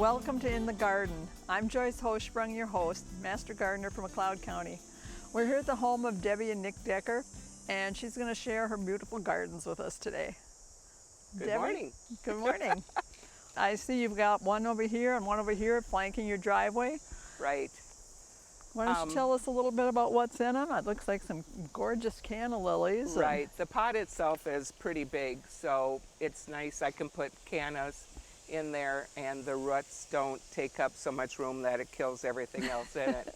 Welcome to In the Garden. I'm Joyce Hochsprung, your host, Master Gardener from McLeod County. We're here at the home of Debbie and Nick Decker, and she's going to share her beautiful gardens with us today. Good Debbie? morning. Good morning. I see you've got one over here and one over here flanking your driveway. Right. Why don't you tell us a little bit about what's in them? It looks like some gorgeous canna lilies. Right. The pot itself is pretty big, so it's nice. I can put cannas in there and the roots don't take up so much room that it kills everything else in it.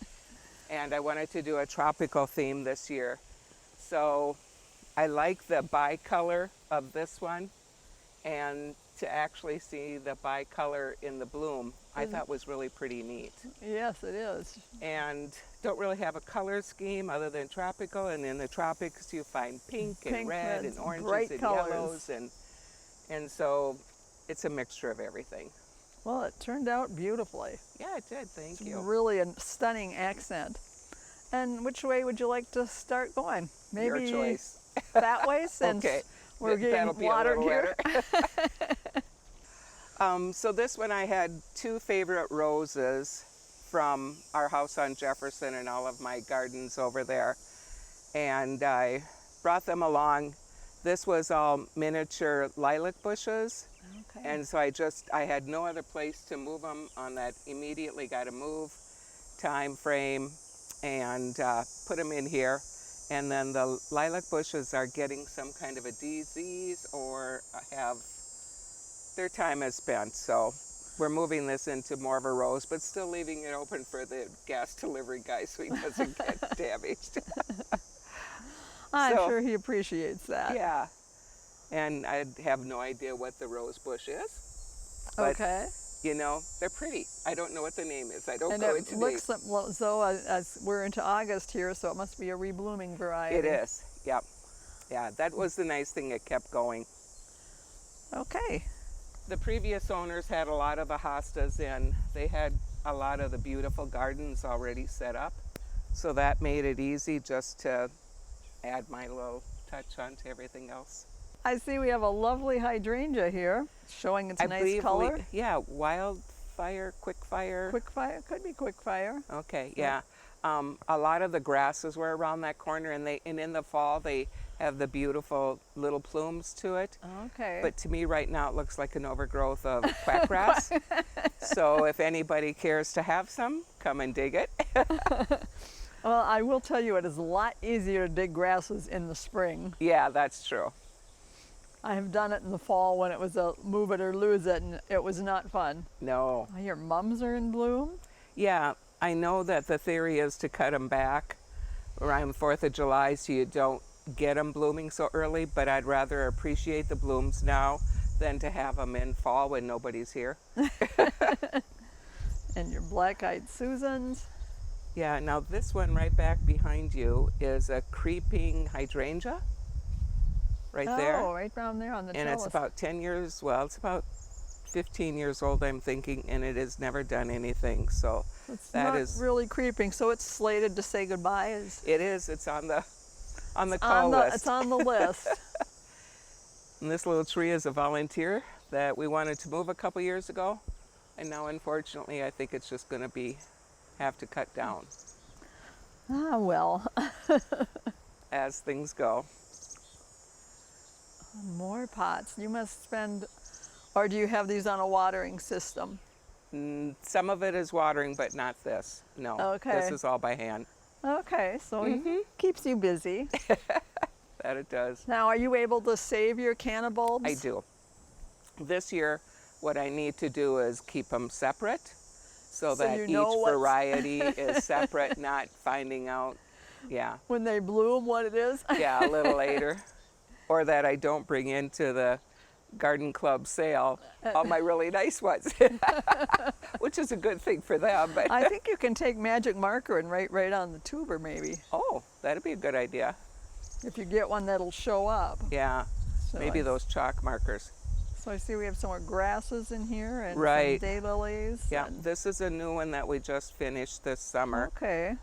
And I wanted to do a tropical theme this year. So I like the bicolor of this one, and to actually see the bicolor in the bloom, I thought was really pretty neat. Yes, it is. And don't really have a color scheme other than tropical, and in the tropics you find pink and red and oranges and yellows, and so it's a mixture of everything. Well, it turned out beautifully. Yeah, it did. Thank you. Really a stunning accent. And which way would you like to start going? Maybe your choice. That way, since okay. we're getting watered here. So this one, I had two favorite roses from our house on Jefferson and all of my gardens over there, and I brought them along. This was all miniature lilac bushes. Okay. And so I had no other place to move them on that immediately got to move time frame, and put them in here. And then the lilac bushes are getting some kind of a disease or have their time has spent. So we're moving this into more of a rose, but still leaving it open for the gas delivery guy so he doesn't get damaged. I'm sure he appreciates that. Yeah. And I have no idea what the rose bush is. But, okay. you know, they're pretty. I don't know what the name is. I don't and go it into looks as though as we're into August here, so it must be a reblooming variety. It is. Yep. Yeah, that was the nice thing. It kept going. Okay. The previous owners had a lot of the hostas in. They had a lot of the beautiful gardens already set up. So that made it easy just to add my little touch onto everything else. I see we have a lovely hydrangea here, showing its nice color. Yeah, wildfire, quickfire. Quickfire, could be quickfire. Okay, yeah. A lot of the grasses were around that corner, and in the fall they have the beautiful little plumes to it. Okay. But to me right now it looks like an overgrowth of quackgrass. So if anybody cares to have some, come and dig it. Well, I will tell you, it is a lot easier to dig grasses in the spring. Yeah, that's true. I have done it in the fall when it was a move it or lose it, and it was not fun. No. Your mums are in bloom? Yeah, I know that the theory is to cut them back around 4th of July so you don't get them blooming so early, but I'd rather appreciate the blooms now than to have them in fall when nobody's here. And your black-eyed Susans. Yeah, now this one right back behind you is a creeping hydrangea. Right there. Oh, right down there on the And trellis. it's about 10 years, well, it's about 15 years old, I'm thinking, and it has never done anything. So it's that not is really creeping. So it's slated to say goodbye. It is. It's on the call list. It's on the list. And this little tree is a volunteer that we wanted to move a couple years ago, and now unfortunately I think it's just going to have to cut down. Ah, well. As things go. More pots. You must spend, or do you have these on a watering system? Some of it is watering, but not this. No. Okay. This is all by hand. Okay, so it keeps you busy. That it does. Now, are you able to save your canna bulbs? I do. This year, what I need to do is keep them separate so that each variety is separate, not finding out, when they bloom, what it is? Yeah, a little later. Or that I don't bring into the garden club sale all my really nice ones, which is a good thing for them. But I think you can take magic marker and write right on the tuber, maybe. Oh, that'd be a good idea. If you get one that'll show up. Yeah, so maybe those chalk markers. So I see we have some more grasses in here and some daylilies. Yeah, this is a new one that we just finished this summer. Okay.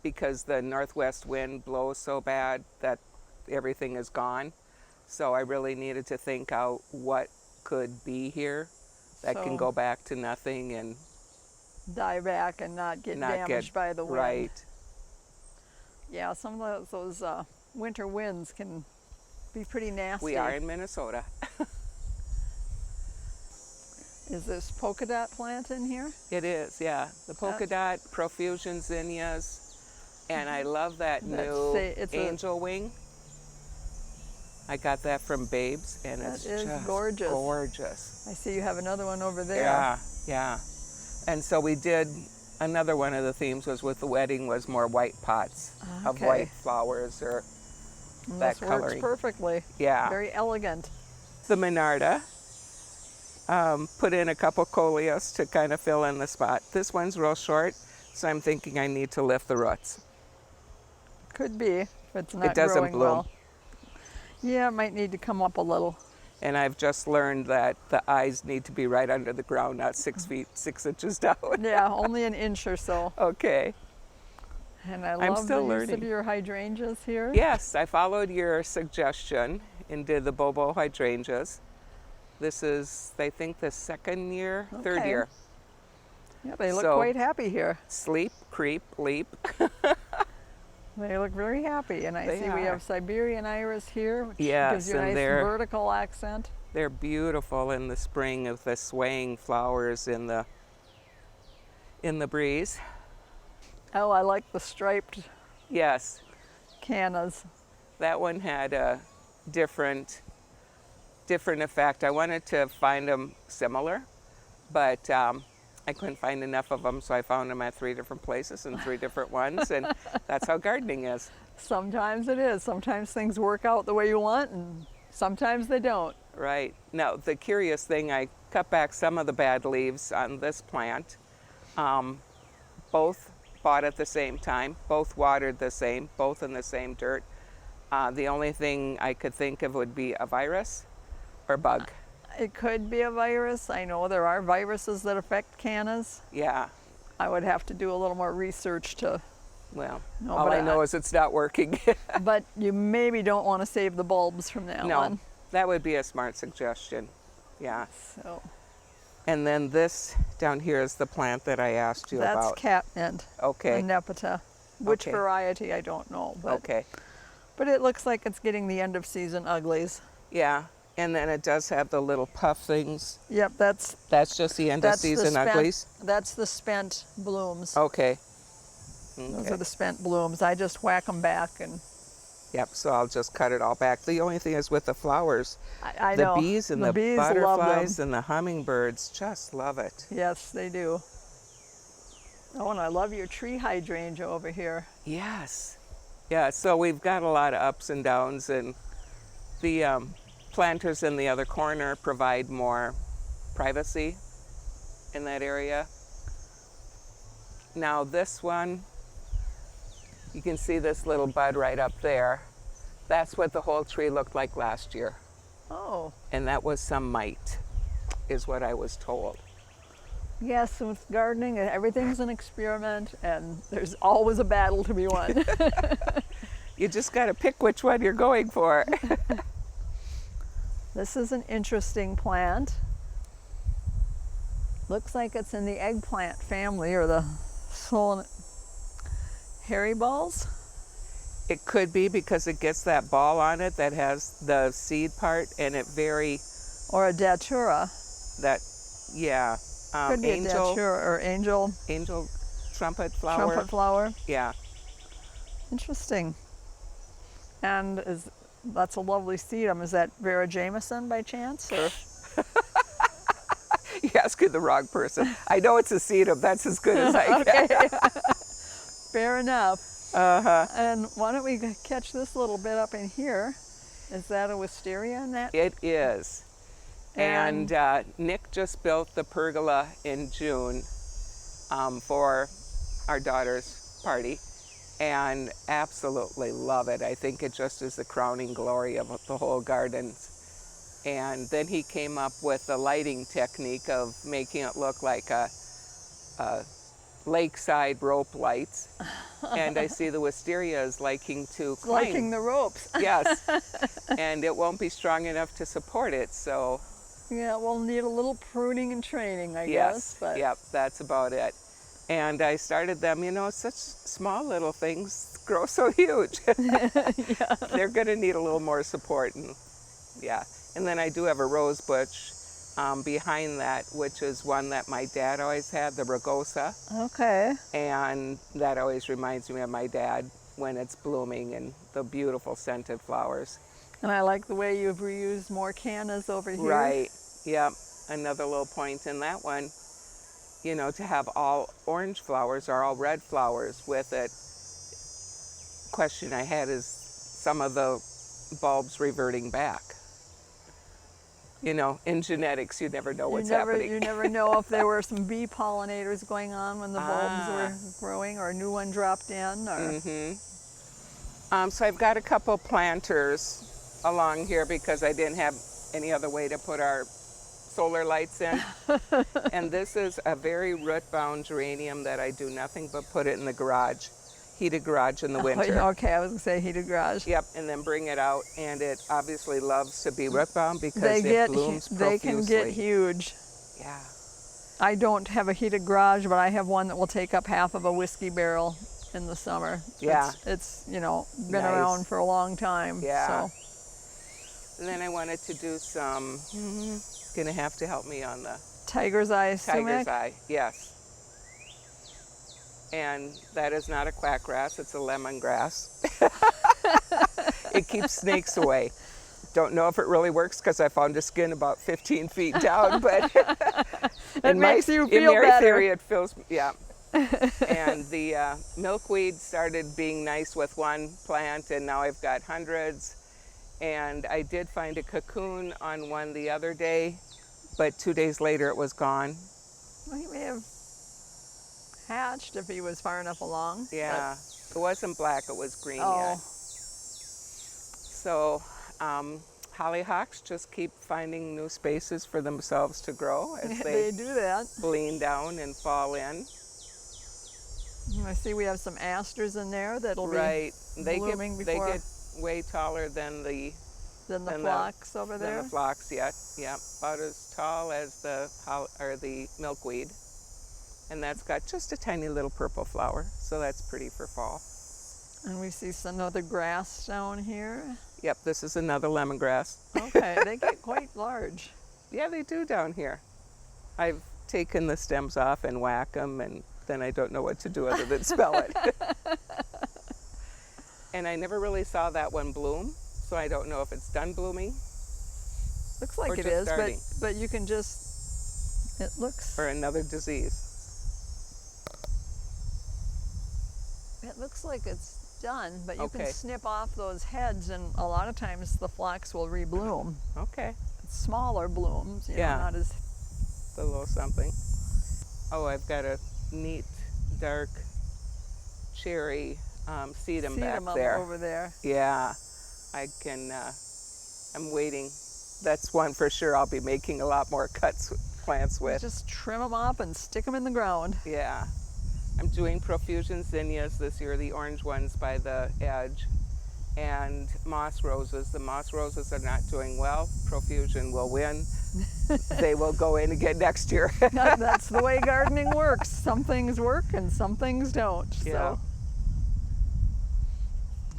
Because the northwest wind blows so bad that everything is gone. So I really needed to think out what could be here. that can So- go back to nothing and Die back and not get not damaged get by the wind. right. Yeah, some of those winter winds can be pretty nasty. We are in Minnesota. Is this polka dot plant in here? It is, yeah. The polka dot, profusion zinnias, and I love that new it's angel wing. I got that from Babes, and That it's is just gorgeous. gorgeous. I see you have another one over there. Yeah, yeah. And so we did, another one of the themes was with the wedding was more white pots of Okay. white flowers or And that this works coloring. perfectly. Yeah. Very elegant. The Monarda, put in a couple coleus to kind of fill in the spot. This one's real short, so I'm thinking I need to lift the roots. Could be, if it's not doesn't growing bloom. well. Yeah, it might need to come up a little. And I've just learned that the eyes need to be right under the ground, not 6 feet, 6 inches down. Yeah, only an inch or so. Okay. And I I'm love still the use of learning. your hydrangeas here. Yes, I followed your suggestion and did the Bobo hydrangeas. This is, I think, the second year, third Okay. year. Yeah, they look So- quite happy here. Sleep, creep, leap. They look very happy. And I They see we are. have Siberian iris here, which Yes, gives you a and nice they're- vertical accent. They're beautiful in the spring with the swaying flowers in the breeze. Oh, I like the striped Yes, cannas. that one had a different effect. I wanted to find them similar, but I couldn't find enough of them, so I found them at 3 different places and 3 different ones, and that's how gardening is. Sometimes it is. Sometimes things work out the way you want, and sometimes they don't. Right. Now, the curious thing, I cut back some of the bad leaves on this plant. Both bought at the same time, both watered the same, both in the same dirt. The only thing I could think of would be a virus or bug. It could be a virus. I know there are viruses that affect cannas. Yeah. I would have to do a little more research to, Well, No, all but I know is it's not working. but you maybe don't want to save the bulbs from that No, one. that would be a smart suggestion. Yeah. So And then this down here is the plant that I asked you that's about. catmint, Okay. a nepeta. Which Okay. variety, I don't know. But, Okay. but it looks like it's getting the end of season uglies. Yeah. And then it does have the little puff things. Yep, that's That's just the end of that's the season spent, uglies. That's the spent blooms. Okay. Those Okay. are the spent blooms. I just whack them back, and Yep, so I'll just cut it all back. The only thing is with the flowers, I the know bees and the bees love butterflies them. and the hummingbirds just love it. Yes, they do. Oh, and I love your tree hydrangea over here. Yes. Yeah, so we've got a lot of ups and downs, and the planters in the other corner provide more privacy in that area. Now this one, you can see this little bud right up there. That's what the whole tree looked like last year. Oh, And that was some mite, is what I was told. yes, with gardening, everything's an experiment, and there's always a battle to be won. You just got to pick which one you're going for. This is an interesting plant. Looks like it's in the eggplant family, or the hairy balls. It could be because it gets that ball on it that has the seed part, and it Or a datura. yeah. Could be a Angel datura or angel trumpet flower. trumpet flower. Yeah. Interesting. And that's a lovely sedum. Is that Vera Jameson by chance? Or You're asking the wrong person. I know it's a sedum. That's as good as I get. fair enough. Uh-huh. And why don't we catch this little bit up in here? Is that a wisteria in that? It is. And Nick just built the pergola in June for our daughter's party, and absolutely love it. I think it just is the crowning glory of the whole garden. And then he came up with the lighting technique of making it look like a lakeside rope lights. And I see the wisteria is liking to climb. Liking the ropes. Yes, and it won't be strong enough to support it, so Yeah, we'll need a little pruning and training, I Yes, guess. But yep, that's about it. And I started them, you know, such small little things grow so huge. yeah. They're going to need a little more support. And yeah, and then I do have a rose bush behind that, which is one that my dad always had, the rugosa. Okay. And that always reminds me of my dad when it's blooming and the beautiful scented flowers. And I like the way you've reused more cannas over here. Right, yep. Another little point in that one, you know, to have all orange flowers or all red flowers with it. Question I had is some of the bulbs reverting back. You know, in genetics, you never know what's happening. You never know if there were some bee pollinators going on when the bulbs were growing, or a new one dropped in. Or... So I've got a couple planters along here because I didn't have any other way to put our solar lights in. And this is a very root-bound geranium that I do nothing but put it in the garage, heated garage in the winter. Oh, okay, I was going to say heated garage. Yep, and then bring it out, and it obviously loves to be root-bound because it blooms profusely. They can get huge. Yeah. I don't have a heated garage, but I have one that will take up half of a whiskey barrel in the summer. Yeah. It's you know, been Nice. around for a long time. Yeah. So. And then I wanted to do some, gonna have to help me on the Tiger's eye tiger's sumac. eye, yes. And that is not a quackgrass, it's a lemongrass. It keeps snakes away. Don't know if it really works because I found a skin about 15 feet down, but It makes you feel in my better. theory it feels, yeah. And the milkweed started being nice with one plant, and now I've got hundreds. And I did find a cocoon on one the other day, but 2 days later it was gone. Well, he may have hatched if he was far enough along. Yeah, it wasn't black, it was green Oh. yet. So hollyhocks just keep finding new spaces for themselves to grow as They do that. lean down and fall in. I see we have some asters in there that'll Right, be blooming they before get way taller than the than the than phlox over than there. the phlox yet. Yeah, about as tall as the milkweed, and that's got just a tiny little purple flower, so that's pretty for fall. And we see some other grass down here. Yep, this is another lemongrass. Okay, they get quite large. Yeah, they do down here. I've taken the stems off and whack them, and then I don't know what to do other than smell it. And I never really saw that one bloom, so I don't know if it's done blooming. Looks like Or it just is, starting. but you can just, it looks, Or another disease. it looks like it's done, but you Okay. can snip off those heads, and a lot of times the phlox will rebloom. Okay, It's smaller blooms, you know, Yeah. not as, a little something. Oh, I've got a neat dark cherry sedum see back them there. over there. Yeah, I can, I'm waiting. That's one for sure I'll be making a lot more plants with. Just trim them off and stick them in the ground. Yeah. I'm doing profusion zinnias this year, the orange ones by the edge, and moss roses. The moss roses are not doing well. Profusion will win. They will go in again next year. That's the way gardening works. Some things work and some things don't. Yeah. So.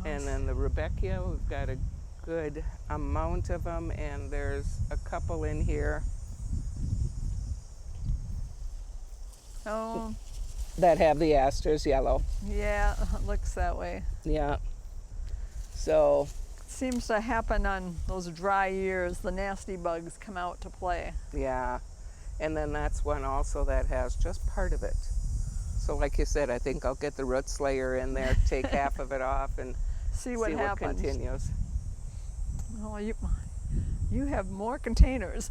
And then the Rudbeckia, we've got a good amount of them, and there's a couple in here Oh, that have the asters yellow. yeah, it looks that way. Yeah. So, Seems to happen on those dry years. The nasty bugs come out to play. yeah. And then that's one also that has just part of it. So like you said, I think I'll get the root slayer in there, take half of it off, and See what happens. continues. Oh, you have more containers.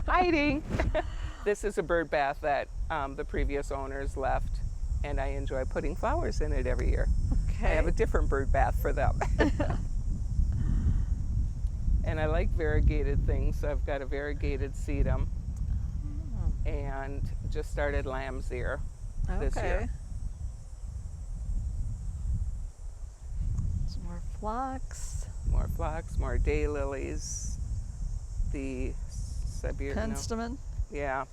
Hiding. This is a bird bath that the previous owners left, and I enjoy putting flowers in it every year. Okay. I have a different bird bath for them. And I like variegated things, so I've got a variegated sedum and just started lamb's ear this year. Some more phlox. More phlox, more daylilies. The that be? No. Penstemon. Yeah.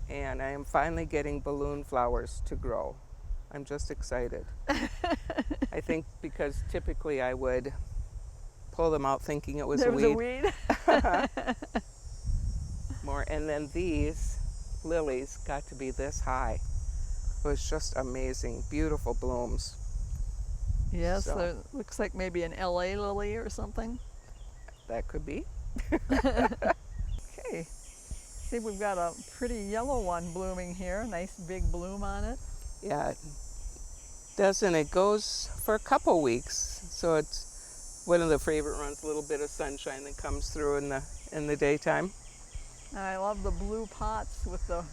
And I am finally getting balloon flowers to grow. I'm just excited. I think because typically I would pull them out thinking it was There a was weed. a weed. More, and then these lilies got to be this high. It was just amazing, beautiful blooms. Yes, So. there looks like maybe an LA lily or something. That could be. Okay. See, we've got a pretty yellow one blooming here. Nice big bloom on it. Yeah, it does, and it goes for a couple weeks. So it's one of the favorite ones. A little bit of sunshine that comes through in the daytime. And I love the blue pots with the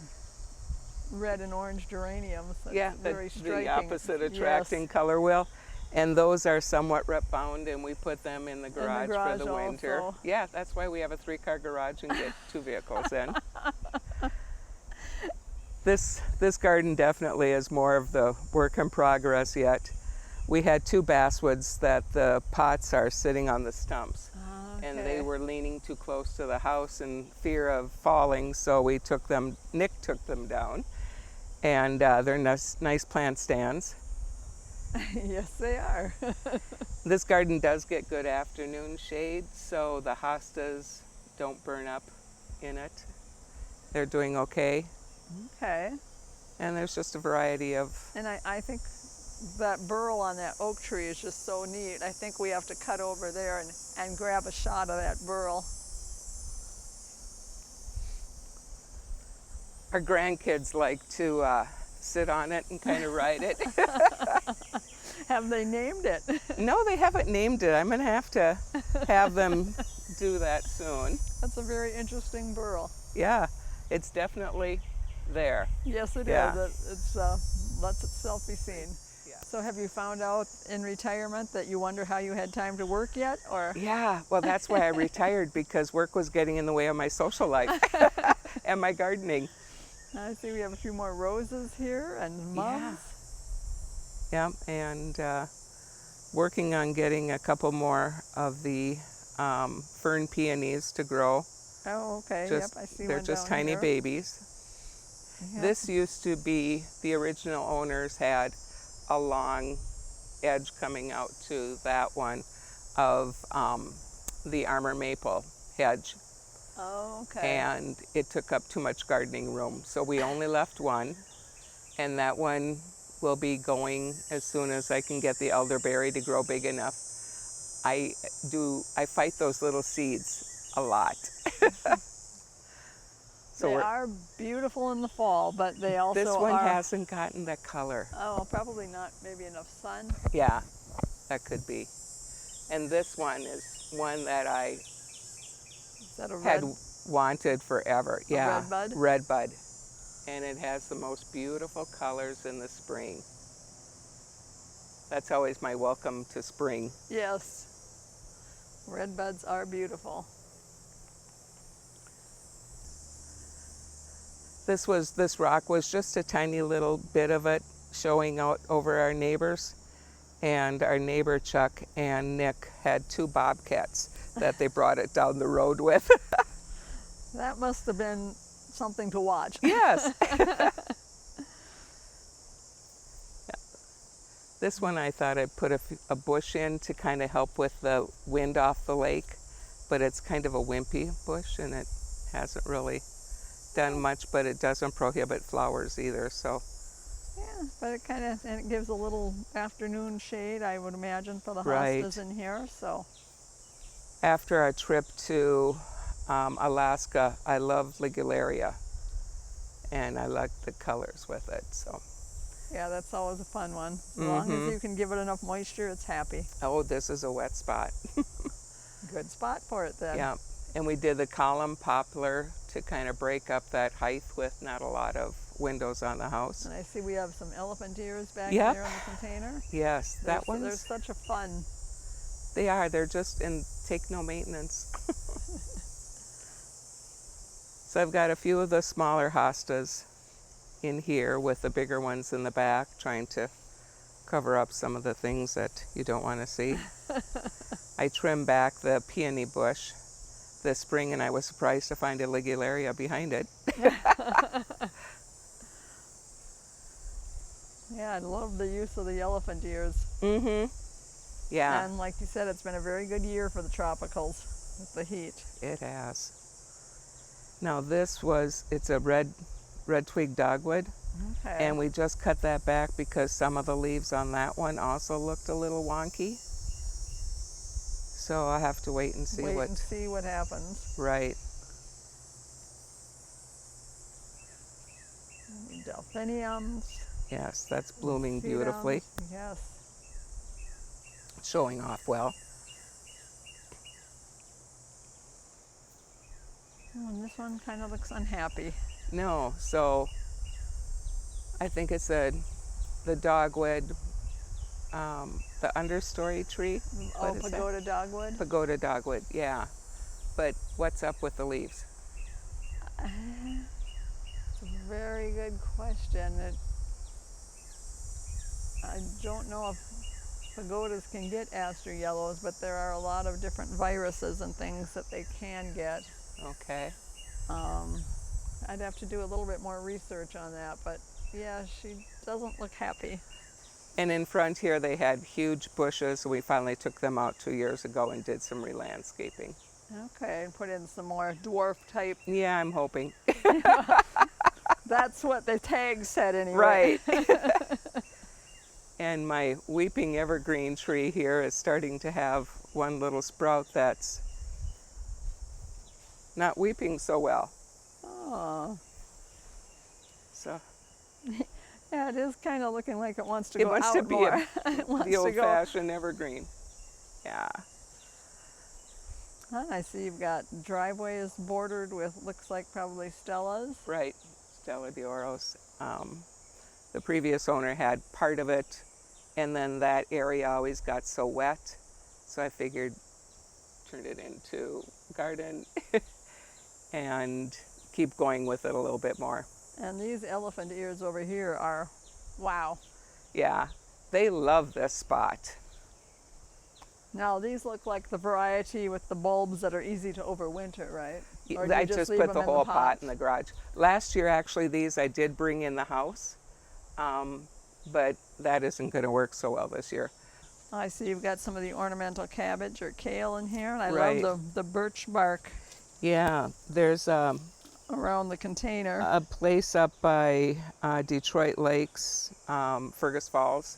red and orange geraniums. That's Yeah, very striking. the opposite attracting Yes. color wheel. And those are somewhat rep bound, and we put them in the garage, garage for the winter. also. Yeah, that's why we have a 3-car garage and get 2 vehicles in. This garden definitely is more of the work in progress yet. We had 2 basswoods that the pots are sitting on the stumps. And they were leaning too close to the house in fear of falling, so Nick took them down. And they're nice plant stands. Yes, they are. This garden does get good afternoon shade, so the hostas don't burn up in it. They're doing okay. Okay. And there's just a variety of... And I think that burl on that oak tree is just so neat. I think we have to cut over there and grab a shot of that burl. Our grandkids like to sit on it and kind of ride it. Have they named it? No, they haven't named it. I'm going to have them do that soon. That's a very interesting burl. Yeah, it's definitely there. Yes, it Yeah. is. It's lets itself be seen. Yeah. So have you found out in retirement that you wonder how you had time to work yet, or? Yeah, well, that's why I retired, because work was getting in the way of my social life and my gardening. I see we have a few more roses here and mums. Yeah, and working on getting a couple more of the fern peonies to grow. Oh, okay. Just, yep, I see they're one just down tiny here. babies. Yep. This used to be, the original owners had a long edge coming out to that one of the Armor Maple hedge. Oh, okay. And it took up too much gardening room. So we only left one, and that one will be going as soon as I can get the elderberry to grow big enough. I fight those little seeds a lot. So they are beautiful in the fall, but they also this one are... hasn't gotten that color. Oh, probably not maybe enough sun. Yeah, that could be. And this one is one that I Is that a had red? wanted forever. Yeah, red bud? Red bud. And it has the most beautiful colors in the spring. That's always my welcome to spring. Yes. Red buds are beautiful. This rock was just a tiny little bit of it showing out over our neighbors. And our neighbor Chuck and Nick had 2 bobcats that they brought it down the road with. That must have been something to watch. Yes. This one I thought I'd put a bush in to kind of help with the wind off the lake, but it's kind of a wimpy bush and it hasn't really done much, but it doesn't prohibit flowers either, so. Yeah, but it gives a little afternoon shade, I would imagine, for the Right. hostas in here, so. After our trip to Alaska, I love Ligularia, and I like the colors with it, so. Yeah, that's always a fun one. As long as you can give it enough moisture, it's happy. Oh, this is a wet spot. Good spot for it then. Yeah, and we did the column poplar to kind of break up that height with not a lot of windows on the house. And I see we have some elephant ears back Yep. there in the container. Yes, that They're one's, such a fun. they are, they're just, and take no maintenance. So I've got a few of the smaller hostas in here with the bigger ones in the back, trying to cover up some of the things that you don't want to see. I trim back the peony bush, this spring, and I was surprised to find a Ligularia behind it. Yeah, I love the use of the elephant ears. Yeah, And like you said, it's been a very good year for the tropicals with the heat. it has. Now it's a red twig dogwood, Okay. and we just cut that back because some of the leaves on that one also looked a little wonky. So I'll have to wait and see what happens. Right. Delphiniums. Yes, that's blooming beautifully, Yes. showing off well. Oh, and this one kind of looks unhappy. No, so I think it's the dogwood, the understory tree. Oh, pagoda dogwood? Pagoda dogwood, yeah. But what's up with the leaves? It's a very good question. I don't know if pagodas can get aster yellows, but there are a lot of different viruses and things that they can get. Okay. I'd have to do a little bit more research on that, but yeah, she doesn't look happy. And in front here they had huge bushes, so we finally took them out 2 years ago and did some re-landscaping. Okay, and put in some more dwarf type. Yeah, I'm hoping. That's what the tag said anyway. Right. And my weeping evergreen tree here is starting to have one little sprout that's not weeping so well. Oh. So Yeah, it is kind of looking like it wants to it go wants out to be more. It wants the to go. old-fashioned evergreen. Yeah. I see you've got driveways bordered with, looks like probably Stellas. Right. Stella de Oros. The previous owner had part of it, and then that area always got so wet, so I figured turn it into garden and keep going with it a little bit more. And these elephant ears over here are, wow. Yeah, they love this spot. Now these look like the variety with the bulbs that are easy to overwinter, right? Or do you I just leave put them the in whole pot pots? in the garage. Last year, actually, these I did bring in the house, but that isn't going to work so well this year. I see you've got some of the ornamental cabbage or kale in here, and I Right. love the birch bark Yeah, there's around the container. a place up by Detroit Lakes, Fergus Falls,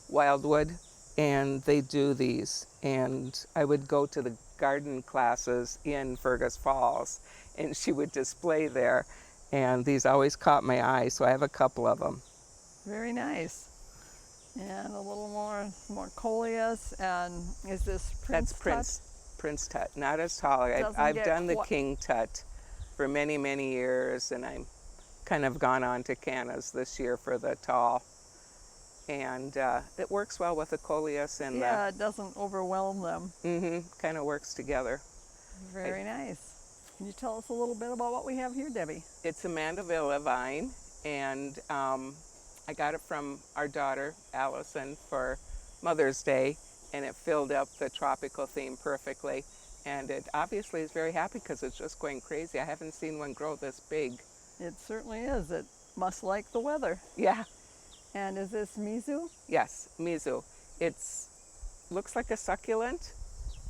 Wildwood, and they do these. And I would go to the garden classes in Fergus Falls, and she would display there, and these always caught my eye, so I have a couple of them. Very nice. And a little more coleus, and is this Prince That's Prince Tut, not as tall. I've done the King Tut for many, many years, and I'm kind of gone on to cannas this year for the tall. And it works well with the coleus and Yeah, it doesn't overwhelm them. kind of works together. Very nice. Can you tell us a little bit about what we have here, Debbie? It's Amanda Villavine, and I got it from our daughter, Allison, for Mother's Day, and it filled up the tropical theme perfectly. And it obviously is very happy because it's just going crazy. I haven't seen one grow this big. It certainly is. It must like the weather. Yeah. And is this mizu? Yes, mizu. Looks like a succulent.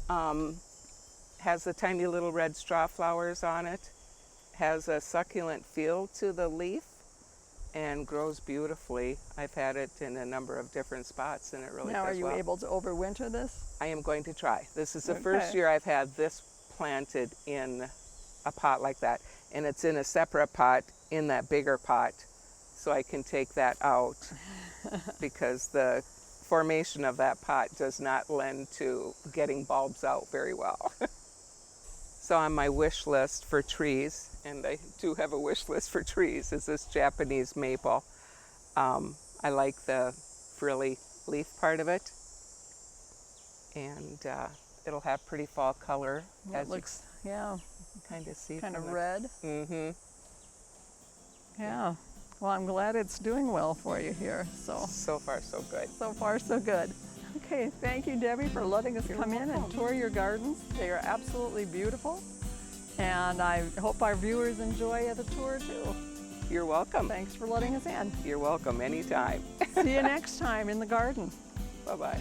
Has the tiny little red straw flowers on it. Has a succulent feel to the leaf and grows beautifully. I've had it in a number of different spots, and it really Now, does are you well. able to overwinter this? I am going to try. This is the Okay. first year I've had this planted in a pot like that, and it's in a separate pot in that bigger pot, so I can take that out because the formation of that pot does not lend to getting bulbs out very well. So on my wish list for trees, and I do have a wish list for trees, is this Japanese maple. I like the frilly leaf part of it, and it'll have pretty fall color. It looks, yeah, Kind of see. kind of red. Mm-hmm. Yeah. Well, I'm glad it's doing well for you here. So far, so good. So far, so good. Okay, thank you, Debbie, for letting us come in and tour your gardens. They are absolutely beautiful. And I hope our viewers enjoy the tour too. You're welcome. Thanks for letting us in. You're welcome anytime. See you next time in the garden. Bye-bye.